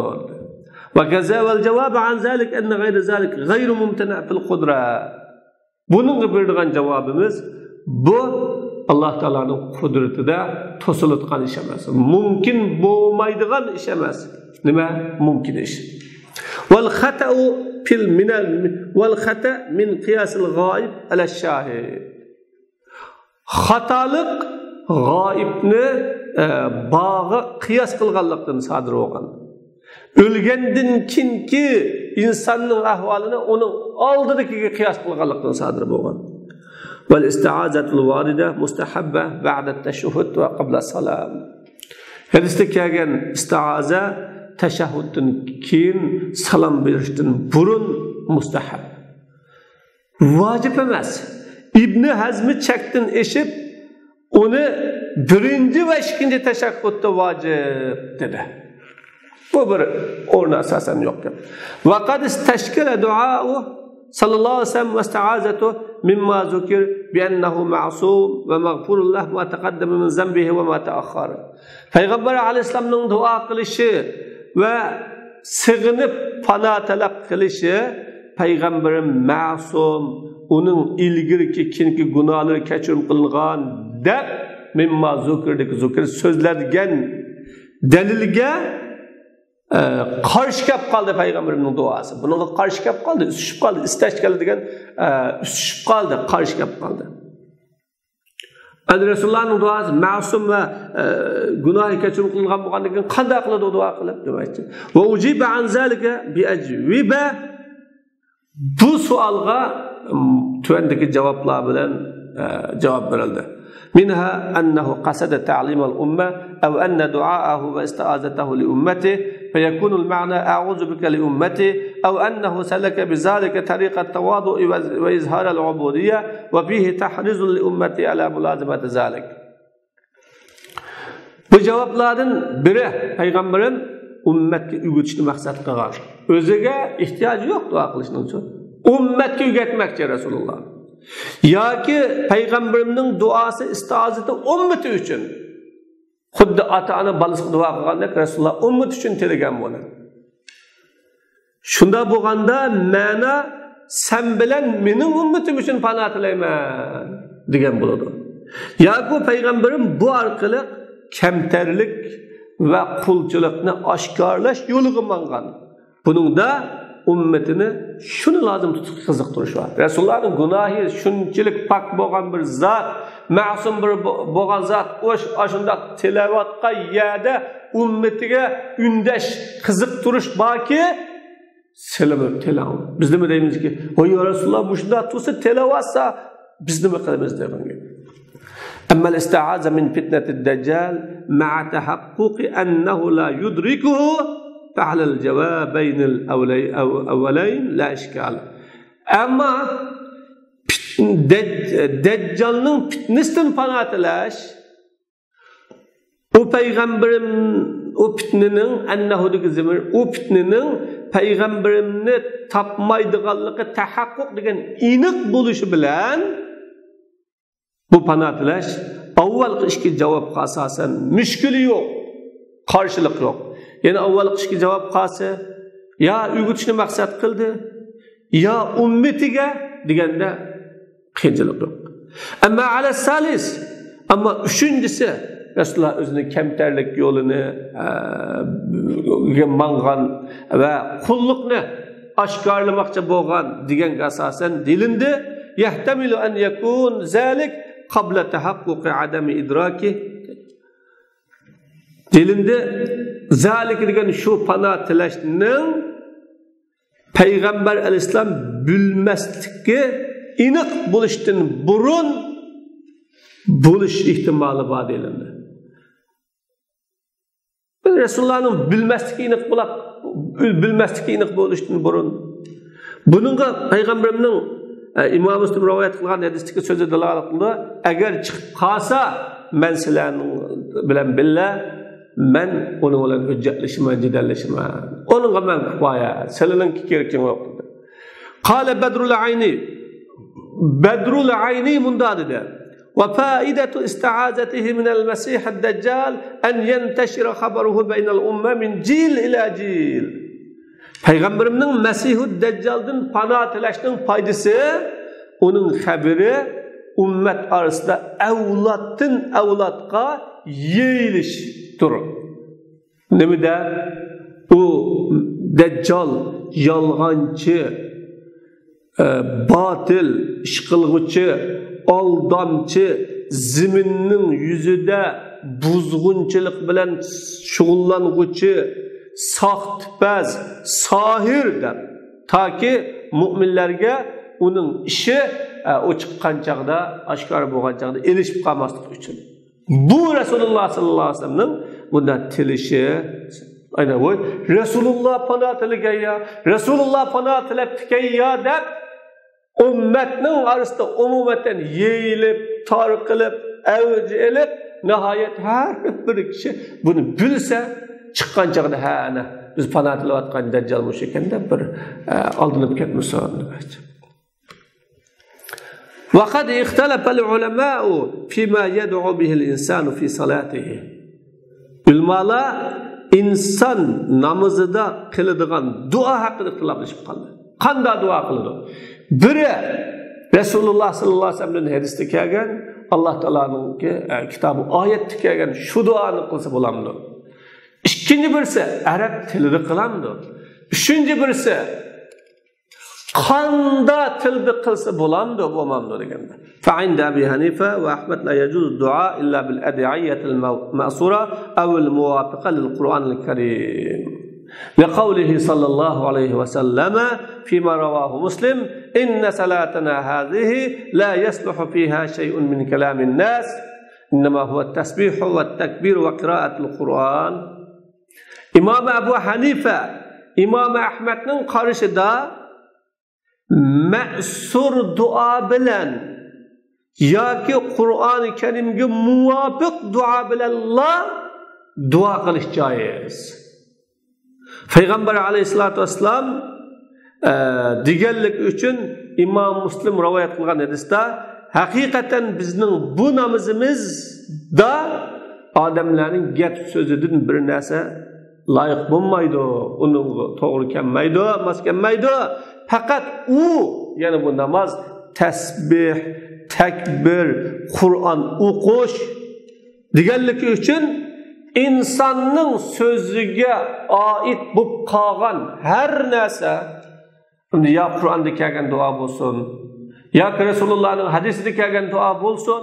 Va kaza val javob an zalik anna ghayr zalik ghayr mumtana fil qudra. Buningga beradigan javobimiz bu Allah Teala'nın kudretide tosulatgan iş emas. Mümkün bo'lmaydigan iş emas. Nima? Mümkün iş. Vel hata'u fil minal vel hata min qiyasil g'oib ala shahid. Xatolik g'oibni bağı qiyas qilganlikdan sodir bo'lgan. O'lgandan keyingi insonning ahvolini uning oldidagiga qiyas qilganlikdan sodir bo'lgan. والاستعاذة الواردة مستحبة بعد التشهد وقبل السلام. Hadisda kelgan istiaza tashahhuddan keyin salom berishdan burun mustahab. Vacib emas. İbn Hazm chakdan eshib, uni birinchi va ikkinchi tashahhudda vacib dedi. Bu bir o'rni asosan yo'q gap. Va qad istashkala du'a'u sallallohu alayhi vasallam va isti'azatu mimma zukir bi annahu ma'sum va maghfurullah ma taqaddama min zambihi va ma ta'akhkhara. Payg'ambar alayhisolamning duo qilishi va sig'inib panoh talab qilishi payg'ambarim ma'sum, uning ilgirki kinki gunohlari kechirim qilingan deb mimma zukir so'zlangan dalilga qarshi kelib qoldi payg'ambarimning duosi. Bunga qarshi kelib qoldi, usishib qoldi, istashkal degan usishib qoldi, qarshi kelib qoldi. Rasulullohning duosi ma'sum va gunoh kechirim qilingan bo'lgandan keyin qanday qiladi duo qilib demoqchi. Va ujiba an zalika bi ajwiba, bu savolga tuvandagi javoblar bilan javob berildi. منها أنه قصد تعليم الأمة أو أن دعاءه واستعاذته لأمته فيكون المعنى أعوذ بك لأمتي، أو أنه سلك بذلك طريق التواضع وإظهار العبودية وفيه تحريض لأمتي على ملازمة ذلك. Bu cevaplardan biri Peygamberin ümmetke ügütüşünü maksat kılar. Özüge ihtiyacı yok dua kılışının için. Ümmetke ügetmekçe Resulullah. Ya ki Peygamberimnin duası istiazeti ümmeti için. Xuddi ata-ana balasiga duo qilgandek Rasululloh ummat uchun tilgan bo'ladi. Shunda bo'lganda ma'no sen bilan mening ummatim uchun panoh tilayman degan bo'ladi. Yoki payg'ambarim bu orqali kamtarlik va qulchilikni oshkorlash yo'liga mangan. Buningda ummatini shuni lozim tutib qiziqtirish var. Rasulullohning gunohi shunchalik pok bo'lgan bir zot, ma'sum bir bo'lgan zot o'shunda tilovatga yada ummatiga undash qiziqtirish borki, silimi tilav. Biz nima deymizki, "Voy Rasululloh bu shunda tursa tilovatsa biz nima qilamiz?" deganga. Amma al-isti'aza min fitnatid dajjal ma'a tahaqquqi annahu la yudrikuhu فعل الجوابين الأولين لا إشكال. Ama Deccal'ın fitnesinden panoh tilash, o peygamberim o fitnenin annahudagi zemir, o fitnenin peygamberimni tapmaydiganligi tahaqquk degan aniq bo'lishi bilan bu panoh tilash avvalgi ishga javobga asosan mushkuli yo'q, qarshilik yo'q. Yani avvalgi ishga javob qilsa, ya uyg'otishni maqsad qildi, ya ummatiga deganda qiyinchilik yo'q. Amma ala salis, amma uchinchisi Rasululloh o'zining kamtarlik yo'lini mangan va qulluqni oshkorlamoqchi bo'lgan deganga asosan dilindi, yahtamilu an yakun zalik qabla tahaqquqi adami idraki. Dilinde zalik degan şu panoh tilashning Peygamber Aleyhisselam bilmaslikka aniq bo'lishdan burun bo'lish ehtimoli bor deyiladi. Resulullah'ning bilmaslikka aniq bo'lishdan burun. Buningga Peygamberimning İmam Müslim rivoyat qilgan hadisdagi so'zi dalolat qildi. Agar chiqib qolsa, men sizlarning bilan billa men onu bilan hujjatlashman, jidallashman. Onunga men kifoya, sizlarning kerak yo'q dedi. Qala Badrul Ayni munda dedi. Ve faidatu isti'azatihi min al-Masih ad-Dajjal an yantashira khabaruhu baynal umma min jil ila jil. Peygamberimning Masihud Dajjaldan panoh tilashning foydasi onun haberi ummat orasida avloddan avlodga yeyilishdir. Nimada u Dajjal yolg'onchi, batil ish qilg'uchi, aldamchi, zaminning yuzida buzg'unchilik bilan shug'ullang'uchi, soxtpaz, sohir deb, toki mu'minlarga uning ishi o çıqqan chaqda, oshkor bo'lgan chaqda elishib qolmaslik uchun. Bu Rasululloh sallallohu alayhi vasallamning bundan tilishi aynan bu Rasululloh panoh tilagan ya, Rasululloh panoh tilabdikan ya deb ummatning orasida umuman yeyilib, tarqilib, avj elib, nihoyat har bir kishi buni bilsa, chiqqan chaqda ha ana biz panoh tilayotgan dajjal mush ekan deb bir oldinib ketmasin deb aytdi. وقد اختلف العلماء فيما يدعو به الإنسان في صلاته. Ulamalar inson namozida qiladigan duo haqida ixtiloflashib qoldi. Qanday duo qiladi? Biri Rasululloh sallallohu alayhi vasallamning hadisida kelgan, Alloh taolaning kitobi oyatda kelgan shu duoni qilsa bo'lamdi. Ikkinchi birisi arab tilida qilamdi. Uchinchi birisi qanda tilda qilsa bo'lamdi, bo'lmamdi deganda. فعند أبي حنيفة وأحمد لا يجوز الدعاء إلا بالأدعية المأثورة أو الموافقة للقرآن الكريم لقوله صلى الله عليه وسلم فيما رواه مسلم إن صلاتنا هذه لا يصلح فيها شيء من كلام الناس إنما هو التسبيح والتكبير وقراءة القرآن. إمام أبو حنيفة إمام أحمد قارشدا ma'sur duo bilan yoki Qur'oni Karimga muvofiq duo bilan duo qilish joiz. Payg'ambar alayhisolatu vasallam deganlik uchun Imom Muslim rivoyat qilgan hadisda haqiqatan bizning bu namozimizda odamlarning gap so'zidan bir narsa loyiq bo'lmaydi, uni to'g'ri kelmaydi, mos kelmaydi. Fakat yani bu namaz tasbih, takbir, Kur'an o'qish deganligi uchun insonning so'ziga oid bo'lib qolgan har narsa, ya Qur'onda kelgan duo bo'lsin, yoki Rasulullohning hadisida kelgan duo bo'lsin,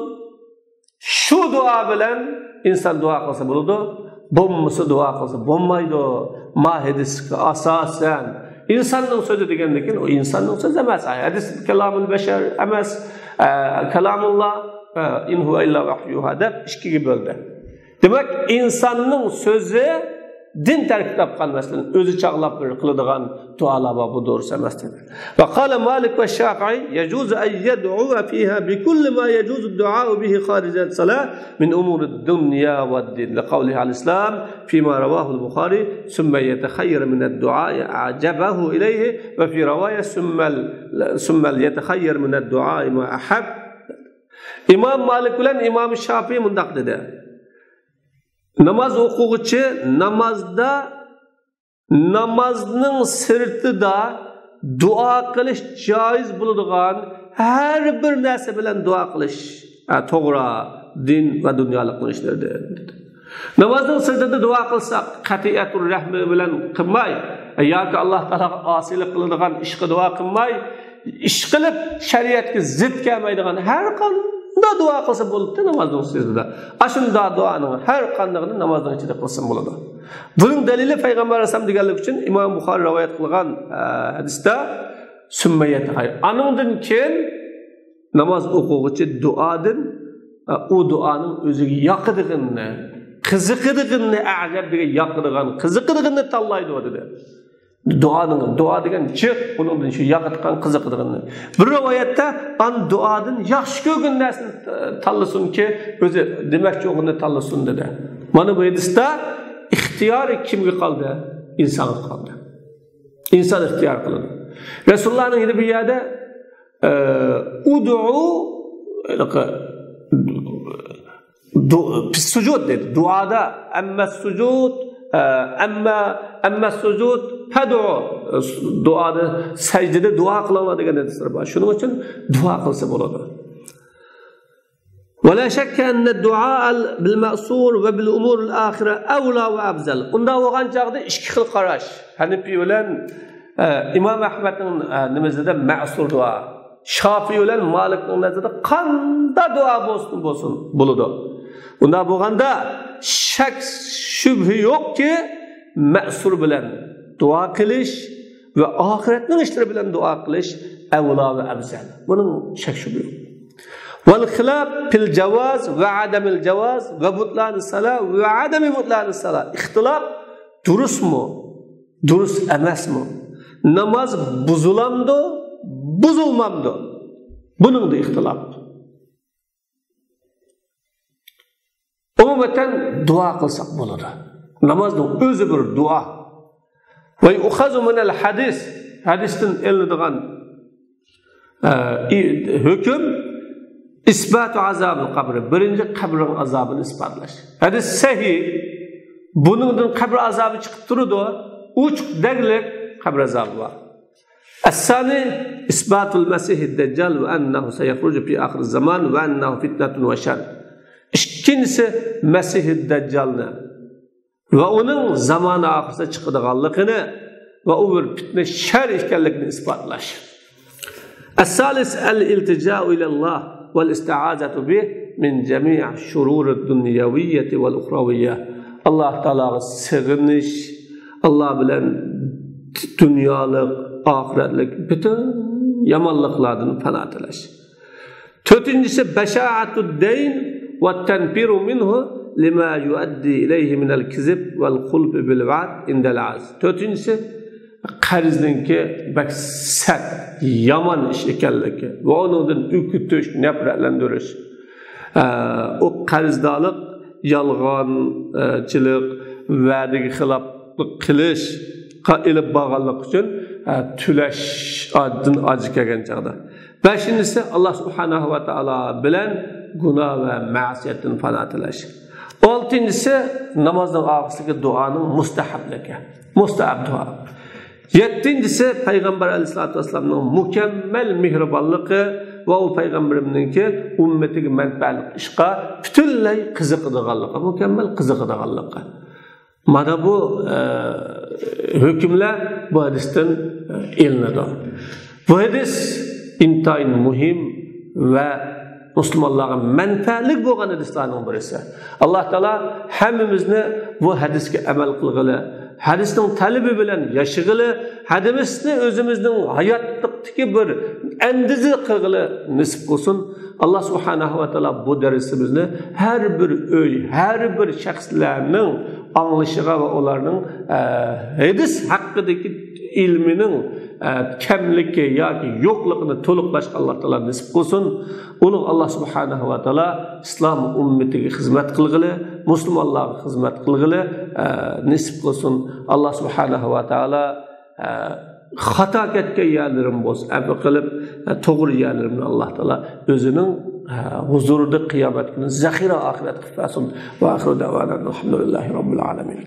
shu duo bilan inson duo qilsa bo'ladi, bo'lmasa duo qilsa bo'lmaydi. Ma hadisga asosan İnsanın sözü degandan keyin o insonning so'zi emas. Hadis kalamul bashar emas. Kalamulloh in huwa illa vahyuha deb ikkiga bo'ldi. Demak, insonning so'zi din tarkib qilmasdan o'zi chaqlab bir qiladigan duolar bor, bu to'g'ri emas dedi. Va qala Malik va Shafi'i yajuzu an yad'u fiha bi kulli ma yajuzu ad-du'a bihi kharij as-salah min umur ad-dunya wa ad-din. Liqawli al-Islam fima rawahu al-Bukhari thumma yatakhayyar min ad-du'a a'jabahu ilayhi wa fi riwaya thumma yatakhayyar min ad-du'a ma ahab. İmam Malik bilan İmam Shafi'i mundaq dedi. Namaz o'quvchi namozda namozning sirtida duo qilish joiz bo'ladigan har bir narsa bilan duo qilish to'g'ri din va dunyolik ishlardir dedi. Namozning sirtida duo qilsak qatiyatul rahmi bilan qilmay yoki Alloh taologa osiylik qiladigan ishga duo qilmay, ish qilib shariatga zid kelmaydigan har qanday duo qilsa bo'ladi namozning sirtida. Ashunda duoning har qandaygini namozning ichida qilsa bo'ladi. Buning dalili Payg'ambar alayhisalom deganlik uchun Imom Buxoriy rivoyat qilgan hadisda summayat hayr. Anundan keyin namoz o'quvchi duodan u duoning o'ziga yoqadiganini, qiziqadiganini, a'jabga yoqadigan, qiziqadiganini tanlaydi dedi. Dua degan chiq, uningdan shu yoqatgan qiziqadiganini. Bir rivoyatda an duodan yaxshi ko'rgan narsani tanlasinki, o'zi demakchi o'g'ini tanlasin dedi. Mana bu hadisda ixtiyor kimga qoldi? İnsonga qoldi. İnson ixtiyor qiladi. Rasulullohning bu yerda sujud dedi. Duoda amma sujud fad'u, duoda sajdada duo qiladi degan hadislar bor. Shuning uchun duo qilsa bo'ladi. ولا شك أن الدعاء بالمأثور وبالأمور الآخرة أولى وأفضل. Unda bo'lgan chaqda ikki xil qarash. Hanifi bilan İmam Ahmedning nimazida ma'sur duo, Shafi'i bilan Malikning nazarida qanday duo bo'lsin bo'ladi. Unda bo'lganda shak shubhi yo'qki, ma'sur bilan duo qilish va oxiratning ishlari bilan duo qilish evla ve ebzel. Bunun şek şüphe yok. Vel khilaf fil cevaz ve ademil cevaz ve butlan-ı salah ve ademi butlan-ı salah. İhtilaf durus mu? Durus emes mi? Namaz buzulamdı, buzulmamdı. Bunun da ihtilaf. Umumeten dua kılsak bunu da. Namazın özü bir dua. Ve yuhazu minel hadis. Hadisten elindiğen hüküm isbatu azabı kabri. Birinci kabrin azabını ispatlaş. Hadis sahih. Bunun kabir azabı çıkıp durudu. Uç deglik kabir azabı var. Es-sani isbatul mesih deccal ve ennehu seyahrucu fi ahir zaman ve ennehu fitnetun ve şer. İkincisi Mesih-i Deccal'ni ve onun zamanı ahirse çıkıdığanlıkını ve o bir fitne şer işgallikini ispatlaş. Es-salis el-iltica'u ilallah vel-isti'azatu bih min cemi' şurur dünyaviyeti vel-ukhraviyye. Allah Teala'ya sığınış, Allah bilen dünyalık, ahiretlik bütün yamanlıklardan fena telaş. Dördüncüsü beşa'atud deyn وَالتَّنْفِرُ مِنْهُ لِمَا يُؤَدِّي إِلَيْهِ مِنَ الْكِذِبِ وَالْخُلْفِ بِالْوَعْدِ عِنْدَ الْعَزْ. Dördüncüsü qarizninki bak sert, yaman iş ekanligi ve onundan ürkütüş, nefretlendiriş. O qarizdalık, yalğançılık, va'daga xiloflik qilish, ilib bağlanlık için tüleş adın acı kelgan chaqda. Beşincisi Allah Subhanahu ve Taala bilen günah ve ma'siyetin fana tilash. Altıncısı namazın ağısındaki duanın mustahabligi. Mustahab dua. Yettincisi Peygamber Aleyhisselatü Vesselam'ın mükemmel mihribanlığı ve o Peygamberimninki ümmetiga menfaatli işqa bütünlay qiziqadiganligi, mükemmel qiziqadiganligi. Mana bu hükümler bu hadisten ilinadi. Bu hadis intayin muhim ve Müslümanların menfaatlik bo'lgan hadislarning birisi. Allah Teala hammamizni bu hadisga amal qilg'ili, hadisning talebi bilan yashag'ili, hadisni o'zimizning hayotdagi bir andizi qilg'ili nasib qilsin. Allah Subhanahu ve Taala bu dersimizni her bir öy, her bir shaxslarning anlashiga ve onlarning hadis haqidagi ilminin kemligi yoki yo'qligini to'liqlashga Allah Taala nasib qilsin. Ulu Allah Subhanahu ve Taala İslam ümmetiga xizmat qilg'ili, musulmonlarga xizmat qilg'ili nasib qilsin. Allah Subhanahu ve Taala xato ketgan yerlarim bo'lsa, afu qilib to'g'ri yerlarimni Allah Taala o'zining huzurida qiyomat kuni zaxira oxirat qilsin. Va axiru davana alhamdulillahi robbil alamin.